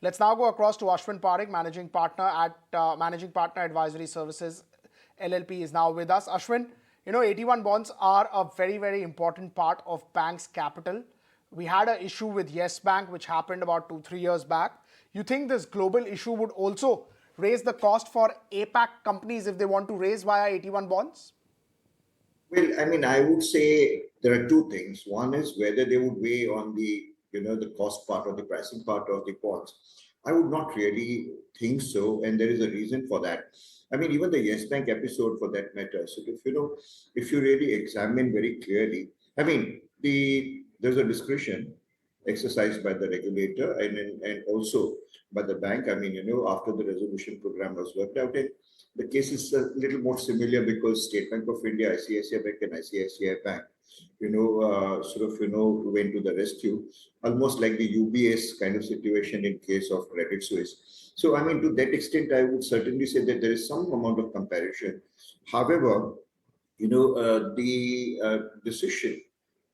Let's now go across to Ashvin Parekh, Managing Partner Advisory Services LLP is now with us. Ashvin, AT1 bonds are a very, very important part of banks' capital. We had an issue with Yes Bank, which happened about 2-3 years back. You think this global issue would also raise the cost for Apac companies if they want to raise via AT1 bonds? Well, I would say there are two things. One is whether they would weigh on the cost part or the pricing part of the bonds. I would not really think so, and there is a reason for that. Even the Yes Bank episode, for that matter. So if you really examine very clearly, there's a discretion exercised by the regulator and also by the bank. After the resolution program was worked out, and the case is a little more similar because State Bank of India, ICICI Bank, and ICICI Bank, went to the rescue, almost like the UBS kind of situation in case of Credit Suisse. So, to that extent, I would certainly say that there is some amount of comparison. However, the decision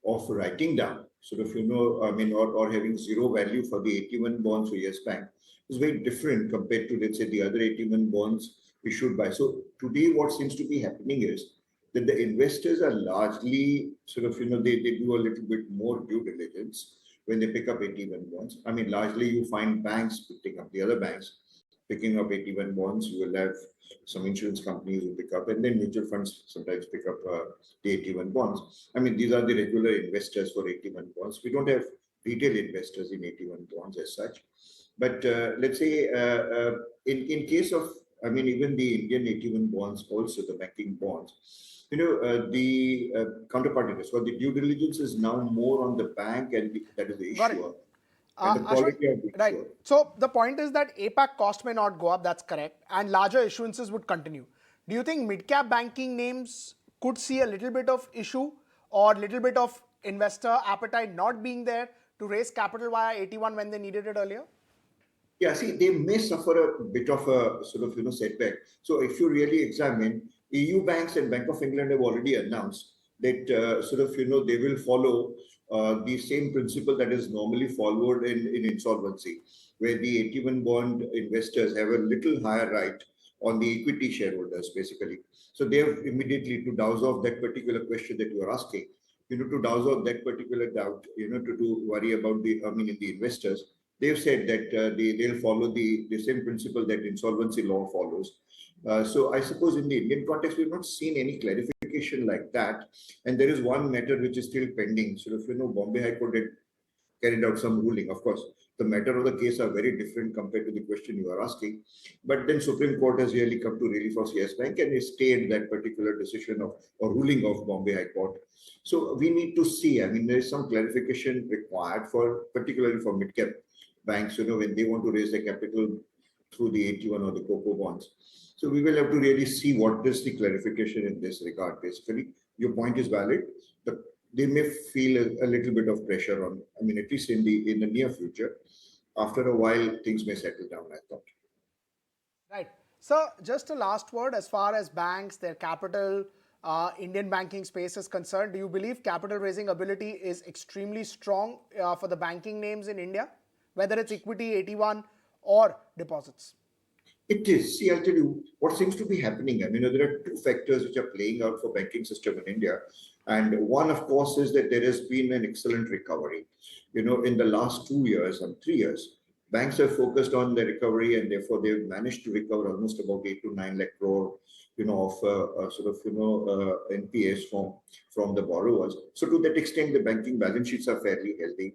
of writing down, or having zero value for the AT1 bonds for Yes Bank is very different compared to, let's say, the other AT1 bonds issued by. So today, what seems to be happening is that the investors are largely they do a little bit more due diligence when they pick up AT1 bonds. Largely you find banks picking up, the other banks picking up AT1 bonds. You will have some insurance companies who pick up, and then mutual funds sometimes pick up the AT1 bonds. These are the regular investors for AT1 bonds. We don't have retail investors in AT1 bonds as such. But let's say in case of, even the Indian AT1 bonds, also the banking bonds, the counterparty risk or the due diligence is now more on the bank, and that is the issuer. And the quality of the issuer. Right. So the point is that APAC cost may not go up, that's correct, and larger issuances would continue. Do you think mid-cap banking names could see a little bit of issue or a little bit of investor appetite not being there to raise capital via AT1 when they needed it earlier? Yeah, see, they may suffer a bit of a setback. So if you really examine, EU banks and Bank of England have already announced that they will follow the same principle that is normally followed in insolvency, where the AT1 bond investors have a little higher right on the equity shareholders, basically. So they have immediately, to douse off that particular question that you are asking, to douse off that particular doubt, to worry about the investors. They've said that they'll follow the same principle that insolvency law follows. So I suppose in the Indian context, we've not seen any clarification like that. And there is one matter which is still pending. Bombay High Court had carried out some ruling. Of course, the matter of the case are very different compared to the question you are asking. But then Supreme Court has really come to relief of Yes Bank and has stayed that particular decision or ruling of Bombay High Court. So we need to see. There is some clarification required particularly for mid-cap banks, when they want to raise their capital through the AT1 or the COCO bonds. So we will have to really see what is the clarification in this regard. Basically, your point is valid, but they may feel a little bit of pressure on, at least in the near future. After a while, things may settle down, I thought. Right. So just a last word, as far as banks, their capital, Indian banking space is concerned, do you believe capital raising ability is extremely strong for the banking names in India, whether it's equity, AT1 or deposits? It is. See, I'll tell you what seems to be happening. There are two factors which are playing out for banking system in India. And one, of course, is that there has been an excellent recovery. In the last 2 years and 3 years, banks have focused on the recovery, and therefore they've managed to recover almost about 8 to 9 lakh crore, NPAs from the borrowers. So to that extent, the banking balance sheets are fairly healthy.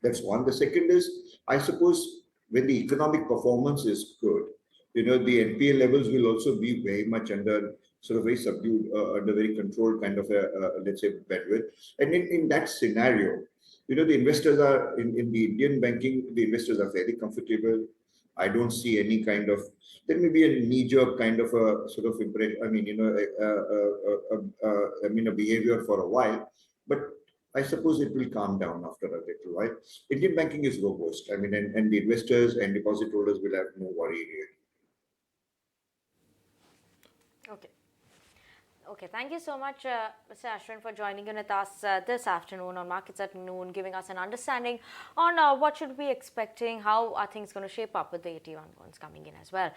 That's one. The second is, I suppose, when the economic performance is good, the NPA levels will also be very much under very subdued, under very controlled kind of let's say, bandwidth. And in that scenario, the investors are in the Indian banking, the investors are fairly comfortable. I don't see any kind of, there may be a knee-jerk kind of a impression, a behavior for a while, but I suppose it will calm down after a little while. Indian banking is robust. And the investors and deposit holders will have no worry really. Okay. Okay, thank you so much, Mr. Ashvin, for joining in with us this afternoon on Markets at Noon, giving us an understanding on what should we be expecting, how are things going to shape up with the AT1 bonds coming in as well.